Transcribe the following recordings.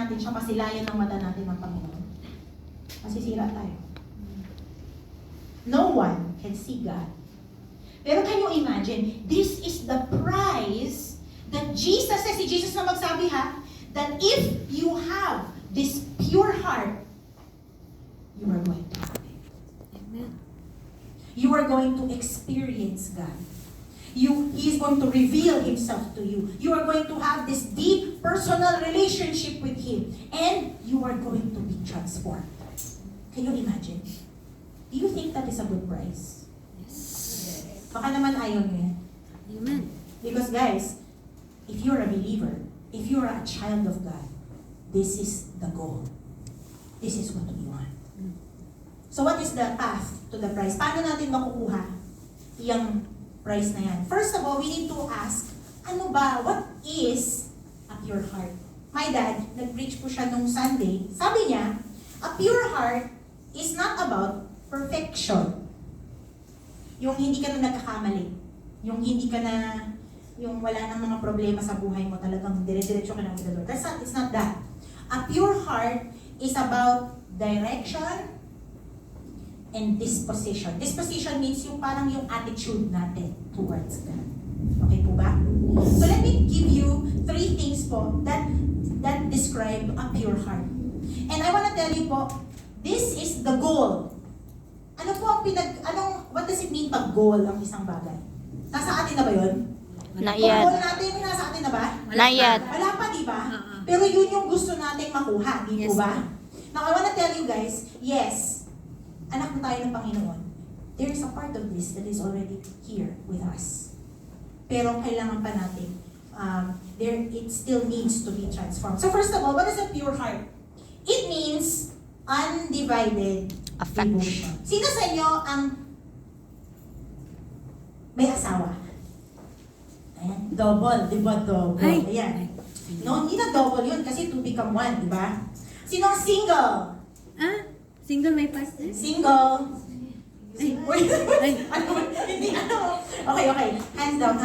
natin siya, masilayan ng mata natin ng Panginoon, masisira tayo. No one can see God. Pero can you imagine, this is the price that Jesus says, si Jesus na magsabi ha, that if you have this pure heart, you are going to have it. Amen. You are going to experience God. He is going to reveal Himself to you. You are going to have this deep personal relationship with Him. And you are going to be transformed. Can you imagine? Do you think that is a good price? Yes. Baka naman ayaw nyo yan. Amen. Because guys, if you're a believer, if you're a child of God, this is the goal. This is what we want. So what is the path to the prize? Paano natin makukuha yung prize na yan? First of all, we need to ask, ano ba, what is a pure heart? My dad, nag-preach po siya nung Sunday, sabi niya, a pure heart is not about perfection. Yung hindi ka na nagkakamali. Yung hindi ka na, yung wala nang mga problema sa buhay mo, talagang dire-diretso ka na with the Lord. It's not that. A pure heart is about direction and disposition. Disposition means yung parang yung attitude natin towards God. Okay po ba? So let me give you 3 things po that describe a pure heart. And I want to tell you po, this is the goal. Ano po ang what does it mean pag goal ang isang bagay? Nasa atin na ba yun? Not Kung yet. goal natin, nasa atin na ba? Not yet. Wala pa, di ba? Oo. Pero yun yung gusto nating makuha, di po Yes, ba? ma'am. Now, I wanna tell you guys, yes, anak na tayo ng Panginoon. There is a part of this that is already here with us. Pero kailangan pa natin, it still needs to be transformed. So first of all, what is a pure heart? It means undivided Affection. devotion. Sino sa inyo ang may asawa? Ayan, double, di ba double? Ay. Ayan. No, hindi na double yun kasi to become one, di ba? Sino ang single? Ah, single may pastor? Single. Uy, Ay. ano, hindi ano. Okay. Hands down.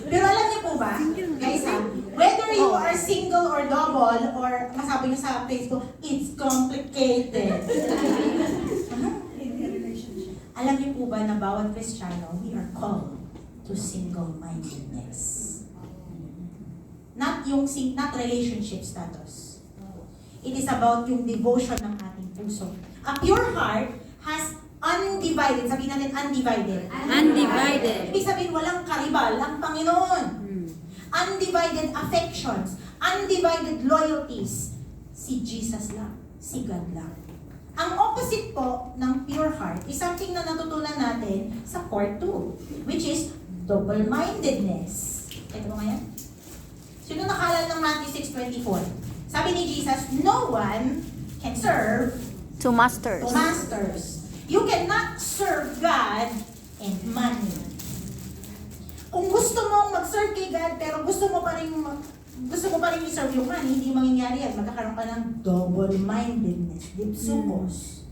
Pero alam niyo po ba, guys ha, whether you are single or double, or masabi niyo sa Facebook, it's complicated. Alam niyo po ba na bawat Kristiyano, we are called to single-mindedness. Not relationship status. It is about yung devotion ng ating puso. A pure heart has undivided, sabihin natin undivided. Undivided. Ibig sabihin walang karibal ang Panginoon. Undivided affections, undivided loyalties. Si Jesus lang, si God lang. Ang opposite po ng pure heart is something na natutunan natin sa part 2, which is double-mindedness. Ito mo ngayon? Sino nakaalala ng Matthew 6:24? Sabi ni Jesus, no one can serve Two masters. two masters. You cannot serve God and money. Kung gusto mong mag-serve kay God, pero gusto mo pa rin i-serve yung money, hindi mangyayari yan. Magkakaroon ka ng double-mindedness. Dipsukos.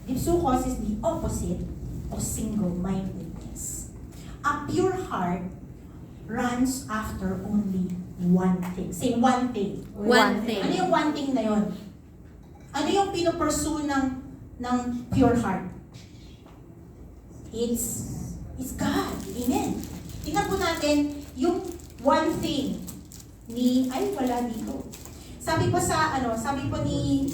Dipsukos is the opposite of single-mindedness. A pure heart runs after only one thing. Say one thing. One thing. Ano yung one thing na yun? Ano yung pinupursue ng pure heart? It's God. Amen. Tingnan po natin yung one thing wala dito. Sabi po ni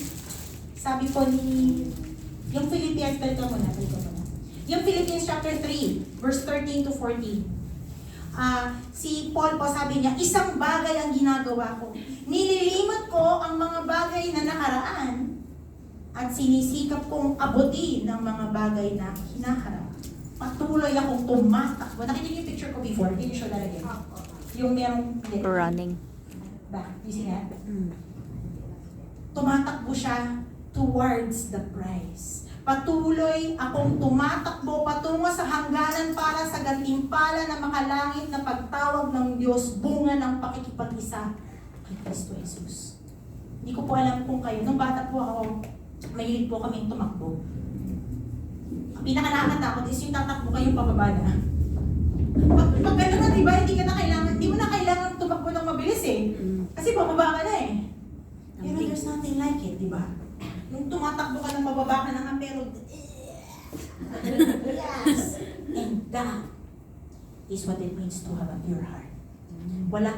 yung Philippians, balik mo na. Yung Philippians chapter 3, verse 13 to 14. Si Paul po sabi niya, isang bagay ang ginagawa ko. Nililimot ko ang mga bagay na nakaraan at sinisikap kong abutin ang mga bagay na hinaharap. Patuloy akong tumatakbo. Nakita niyo yung picture ko before? Can you show that again? Yung merong... Running. You see that? Tumatakbo siya towards the prize. Patuloy akong tumatakbo patungo sa hangganan para sa gantimpala na makalangit na pagtawag ng Diyos, bunga ng pakikipag-isa kay Kristo Jesus. Hindi ko po alam kung kayo. Nung bata po ako, mahilig po kaming tumakbo. Ang pinaka-nakakatakot is yung tatakbo kayong pababa na. Pag gano'n na, diba, hindi mo na kailangan tumakbo ng mabilis eh. Kasi pababa ka na eh. Pero there's nothing like it, di ba? Yung tumatakbo ka ng pababa ka na nga, pero yes! And that is what it means to have a pure heart. Wala